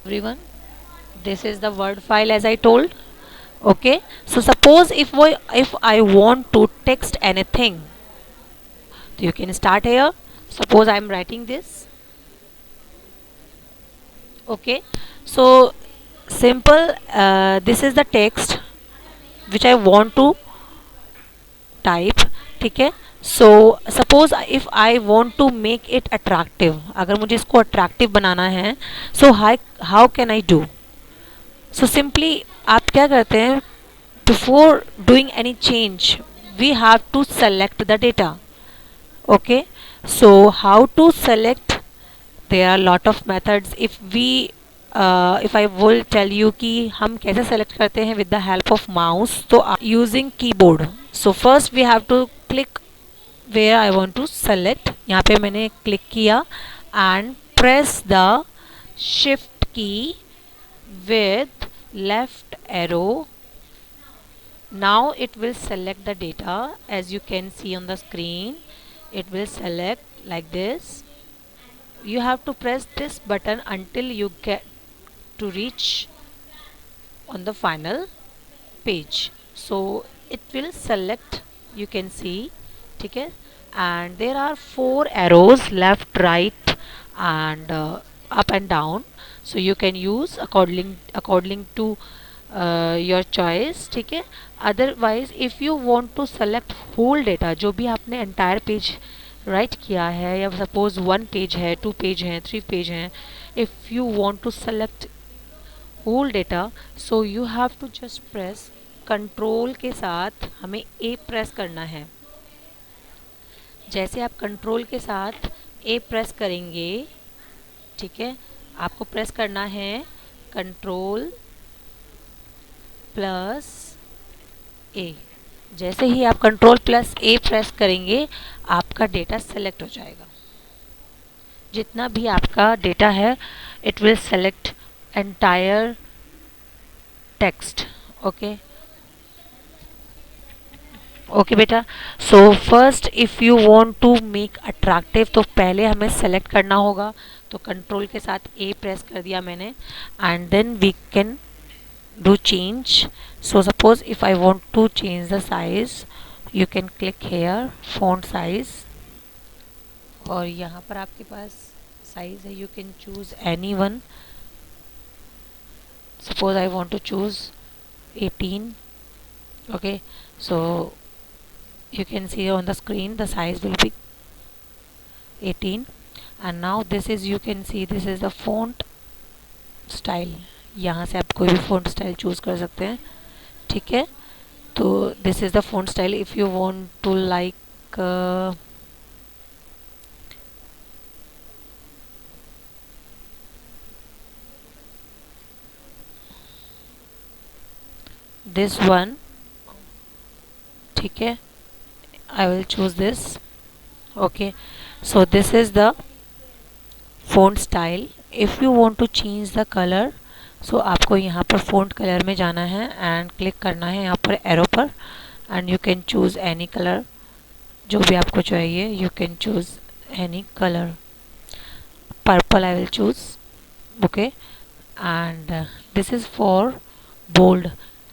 everyone, this is the word file as I told. Okay, so suppose if I want to text anything, so you can start here. Suppose I am writing this. Okay, so simple, this is the text which I want to type. ठीक है. So suppose if I want to make it attractive, अगर मुझे इसको attractive बनाना है, so how can I do. So simply आप क्या करते हैं, before doing any change we have to select the data. Okay, so how to select, there are lot of methods. If I will tell you कि हम कैसे select करते हैं with the help of mouse, तो using keyboard. So first we have to click where I want to select. यहाँ पे मैंने click किया and press the shift key with left arrow. Now it will select the data. As you can see on the screen, it will select like this. You have to press this button until you get to reach on the final page. So it will select, you can see. ठीक है. And there are 4 arrows, left, right and up and down. So you can use according to your choice. ठीक है. Otherwise if you want to select whole data, जो भी आपने entire page right किया है, या सपोज 1 पेज है, 2 page हैं, 3 पेज हैं, if you want to select whole data, so you have to just press control के साथ हमें ए प्रेस करना है. जैसे आप कंट्रोल के साथ ए प्रेस करेंगे, ठीक है, आपको प्रेस करना है कंट्रोल प्लस ए. जैसे ही आप कंट्रोल प्लस ए प्रेस करेंगे आपका डेटा सेलेक्ट हो जाएगा. जितना भी आपका डेटा है it will select entire text. Okay okay बेटा. So first if you want to make attractive, तो पहले हमें सेलेक्ट करना होगा. तो कंट्रोल के साथ ए प्रेस कर दिया मैंने and then we can do change. So suppose if I want to change the size, you can click here font size, और यहाँ पर आपके पास size है, you can choose any one. Suppose I want to choose 18. Okay, so you can see on the screen the size will be 18. And now this is, you can see this is the font style. यहाँ से आप कोई भी font style choose कर सकते हैं. ठीक है. तो this is the font style. If you want to like this one, ठीक है, I will choose this. Okay, so this is the font style. If you want to change the colour, so आपको यहाँ पर font colour में जाना है and click करना है यहाँ पर एरो पर and you can choose any colour. जो भी आपको चाहिए you can choose any colour. Purple I will choose. Okay, and this is for bold.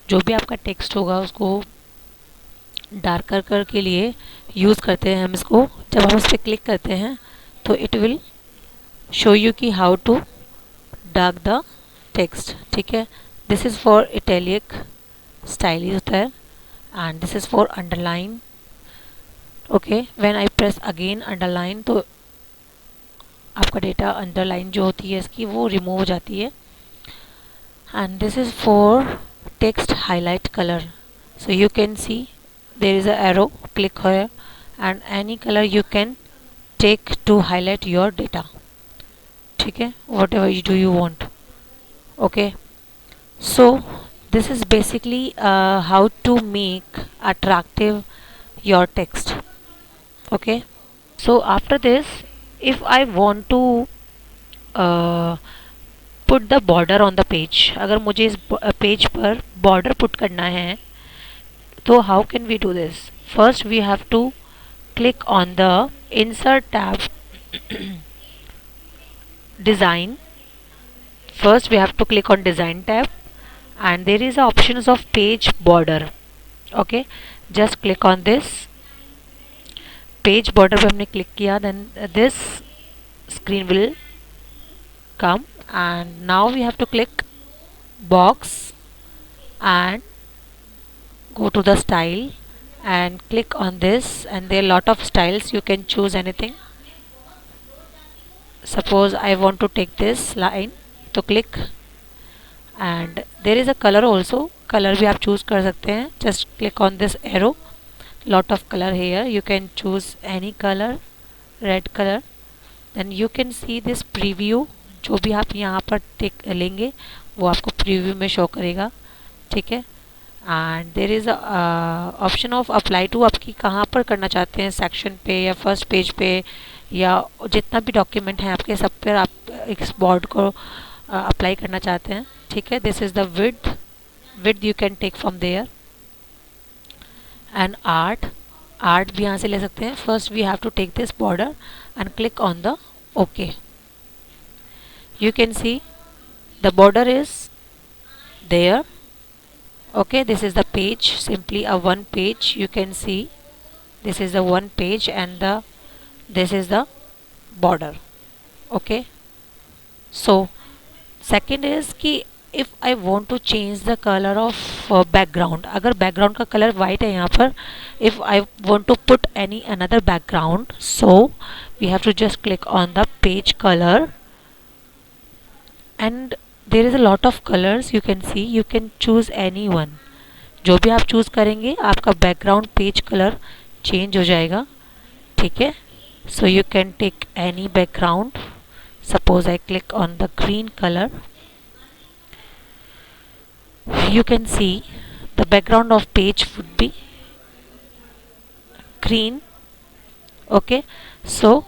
जो भी आपका टेक्स्ट होगा उसको डार्कर कर के लिए यूज़ करते हैं हम इसको. जब हम इस पर क्लिक करते हैं तो इट विल शो यू कि how to dark the text. ठीक है. This is for italic style होता है and this is for underline. Okay, when I press again underline, तो आपका डेटा अंडरलाइन जो होती है इसकी वो रिमूव हो जाती है. And this is for text highlight colour. So you can see there is a arrow, click here and any colour you can take to highlight your data. ठीक है, whatever you do you want. Okay, so this is basically how to make attractive your text. Okay, so after this if I want to uh, put the border on the page, अगर मुझे इस page पर border put करना है, तो how can we do this? First we have to click on the insert tab, design, first we have to click on design tab, and there is options of page border. Okay, just click on this page border पे हमने click किया, then this screen will come, and now we have to click box and go to the style and click on this, and there are lot of styles, you can choose anything. Suppose I want to take this line, तो click, and there is a color also, color भी आप choose कर सकते हैं. Just click on this arrow, lot of color here, you can choose any color, red color. Then you can see this preview, जो भी आप यहाँ पर लेंगे वो आपको प्रीव्यू में शो करेगा. ठीक है, and there is option of apply to, आपकी कहाँ पर करना चाहते हैं, सेक्शन पे या फर्स्ट पेज पे या जितना भी डॉक्यूमेंट है आपके, सब पर आप इस बॉर्ड को अप्लाई करना चाहते हैं. ठीक है, this is the width you can take from there. And art भी यहाँ से ले सकते हैं. First we have to take this border and click on the OK. You can see the border is there. Okay, this is the page, simply a one page. You can see this is the one page, and this is the border. Okay, so second is कि if I want to change the color of background, अगर background का color white है यहाँ पर, if I want to put any another background, so we have to just click on the page color, and there is a lot of colors you can see, you can choose any one. जो भी आप choose करेंगे आपका background page color change हो जाएगा. ठीक है, so you can take any background. Suppose I click on the green color, you can see the background of page would be green. Okay, so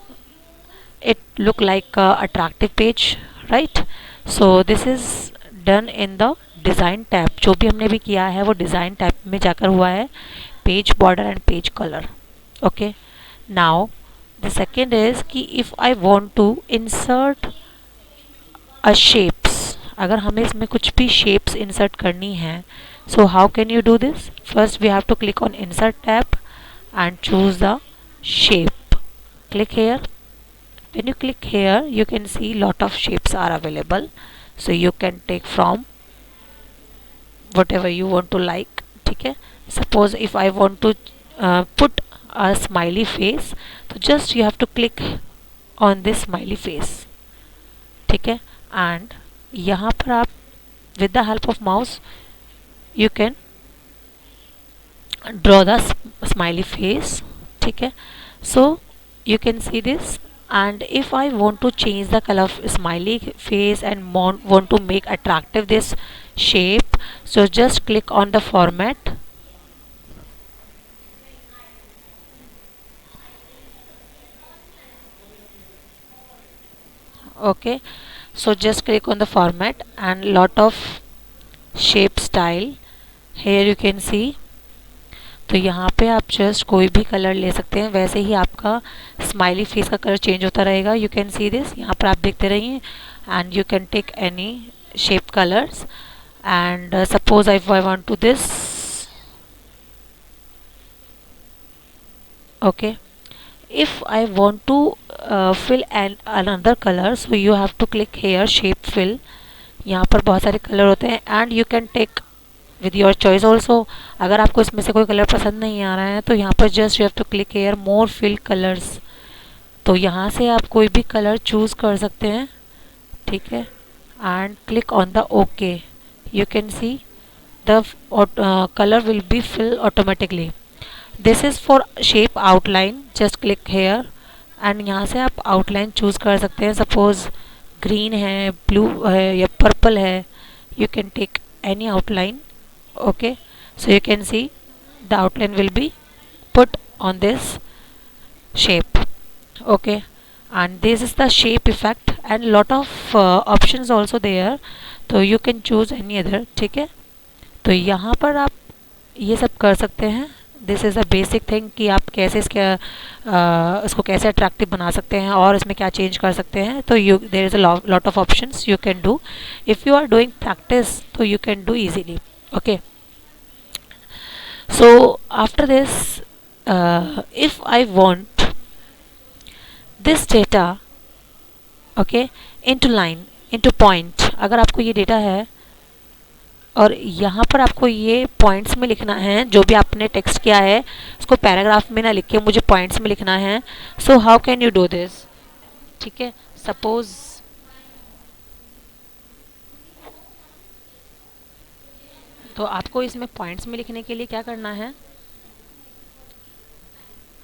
it look like a attractive page, right? So this is done in the design tab. जो भी हमने भी किया है वो design tab में जाकर हुआ है, page border and page color. Okay, now the second is कि if I want to insert a shapes, अगर हमें इसमें कुछ भी shapes insert करनी है, so how can you do this? First we have to click on insert tab and choose the shape. Click here. When you click here, you can see lot of shapes are available, so you can take from whatever you want to like. ठीक है, suppose if I want to put a smiley face, so just you have to click on this smiley face. ठीक है, and यहाँ पर आप with the help of mouse you can draw the smiley face. ठीक है, so you can see this, and if I want to change the color of smiley face and want to make attractive this shape, so just click on the format. Okay, so just click on the format and lot of shape style here you can see. तो यहाँ पे आप just कोई भी colour ले सकते हैं, वैसे ही आपका स्माइली फेस का कलर चेंज होता रहेगा. यू कैन सी दिस, यहाँ पर आप देखते रहिए, and you can take any shape colours. And suppose if I want to this, okay, if I want to fill another color, so you have to click here shape fill. यहाँ पर बहुत सारे colour होते हैं, and you can take with your choice also. अगर आपको इसमें से कोई कलर पसंद नहीं आ रहा है तो यहाँ पर just you have to click here more fill colors. तो यहाँ से आप कोई भी कलर चूज़ कर सकते हैं. ठीक है, and click on the OK. You can see the color will be fill automatically. This is for shape outline. Just click here and यहाँ से आप outline choose कर सकते हैं. Suppose green है, blue है या purple है, you can take any outline. Okay, so you can see the outline will be put on this shape. Okay, and this is the shape effect and lot of options also there, तो you can choose any other. ठीक है, तो यहाँ पर आप ये सब कर सकते हैं. This is a basic thing कि आप कैसे इसको कैसे अट्रैक्टिव बना सकते हैं और इसमें क्या चेंज कर सकते हैं. तो you there is a lot of options you can do. If you are doing practice तो you can do easily. Okay. So after this, if I want this data, okay, into line, into point, अगर आपको ये data है और यहाँ पर आपको ये पॉइंट्स में लिखना है, जो भी आपने टेक्स्ट किया है उसको पैराग्राफ में ना लिख के मुझे पॉइंट्स में लिखना है. So how can you do this? ठीक है, सपोज तो आपको इसमें पॉइंट्स में लिखने के लिए क्या करना है,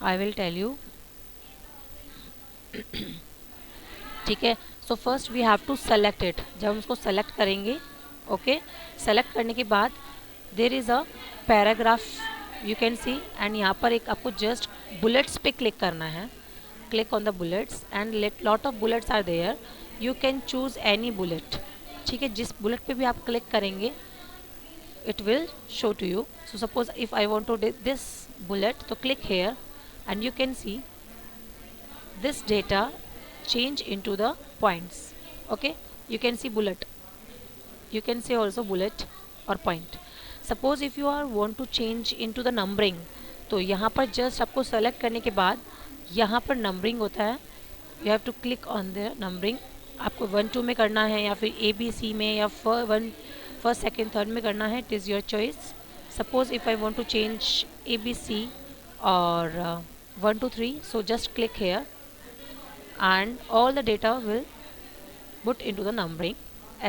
आई विल टेल यू. ठीक है, so first we have to select it. जब हम उसको सेलेक्ट करेंगे, ओके, सेलेक्ट करने के बाद देर is a paragraph you can C, and यहाँ पर एक आपको जस्ट बुलेट्स पे क्लिक करना है. Click on the bullets and let lot of bullets are there. You can choose any bullet. ठीक है, जिस बुलेट पे भी आप क्लिक करेंगे it will show to you. So suppose if I want to this bullet, to click here and you can see this data change into the points. Okay, you can see bullet, you can see also bullet or point. Suppose if you are want to change into the numbering, तो यहाँ पर just आपको select करने के बाद यहाँ पर numbering होता है. You have to click on the numbering. आपको 1 2 में करना है या फिर ABC में या फर्स्ट सेकेंड थर्ड में करना है. It is your choice. Suppose if I want to change ABC और 1 2 3, so just click here and all the data will put into the numbering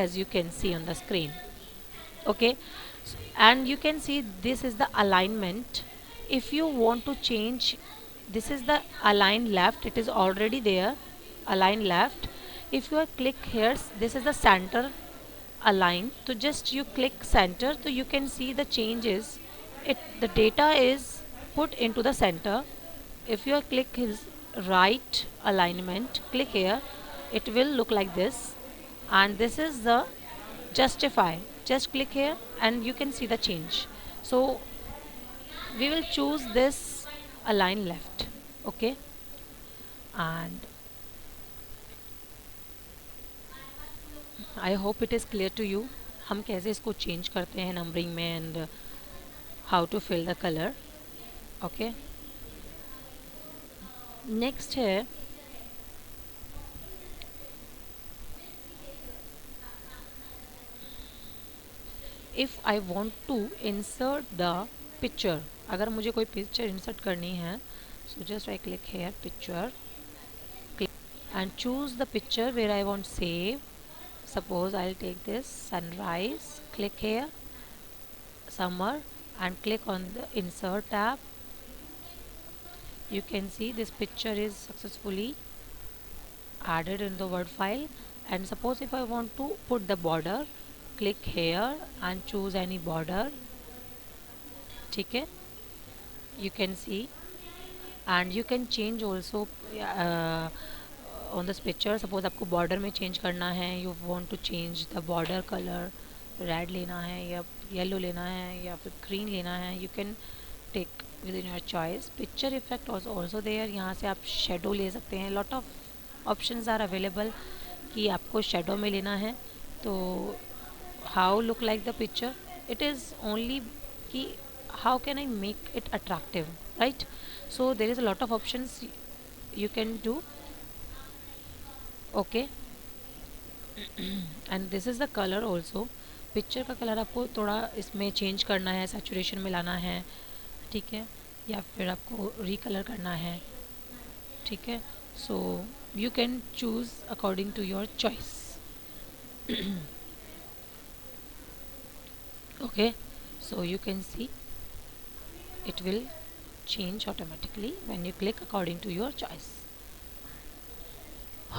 as you can see on the screen. Okay, and you can see this is the alignment. If you want to change, this is the align left, it is already there, align left. If you are click here, this is the center align, so just you click center, so you can see the changes. The data is put into the center. If you click his right alignment, click here, it will look like this, and this is the justify. Just click here and you can see the change. So we will choose this align left. Okay, and I hope it is clear to you हम कैसे इसको change करते हैं numbering में and how to fill the colour. Okay, next है if I want to insert the picture. अगर मुझे कोई पिक्चर इंसर्ट करनी है, so just I click here picture and choose the picture where I want save. Suppose I'll take this sunrise, click here summer and click on the insert tab. You can see this picture is successfully added in the word file. And suppose if I want to put the border, click here and choose any border. ठीक है, you can see, and you can change also on this picture. Suppose आपको border में change करना है, you want to change the border color, red लेना है या yellow लेना है या फिर ग्रीन लेना है, you can take within your choice. Picture effect was also there. यहाँ से आप शेडो ले सकते हैं. lot of options are available कि आपको शेडो में लेना है. तो how look like the picture, it is only कि how can I make it attractive, right? So there is a lot of options you can do. Okay, and this is the color also. Picture का colour आपको थोड़ा इसमें change करना है, saturation में लाना है, ठीक है, या फिर आपको रिकलर करना है. ठीक है, so you can choose according to your choice. Okay, so you can see it will change automatically when you click according to your choice.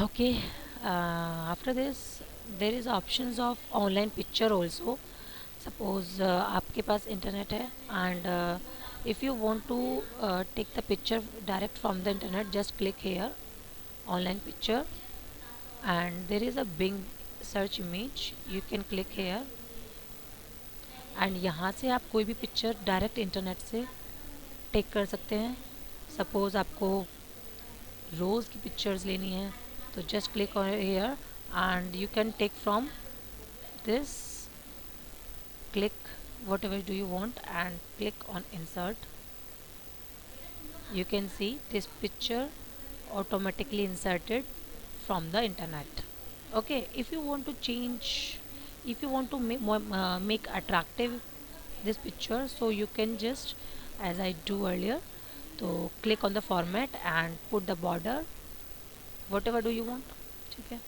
Okay, after this there is options of online picture also. Suppose आपके पास internet है and if you want to take the picture direct from the internet, just click here online picture and there is a Bing search image, you can click here and यहाँ से आप कोई भी picture direct internet से take कर सकते हैं. Suppose आपको रोज़ की पिक्चर्स लेनी है तो just click on here and you can take from this. Click whatever do you want and click on insert. You can see this picture automatically inserted from the internet. Okay, if you want to change, if you want to make attractive this picture, so you can just, as I do earlier, so click on the format and put the border whatever do you want. Okay.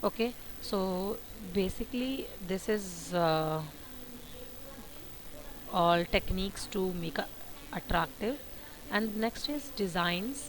Okay, so basically this is all techniques to make a attractive. And next is designs.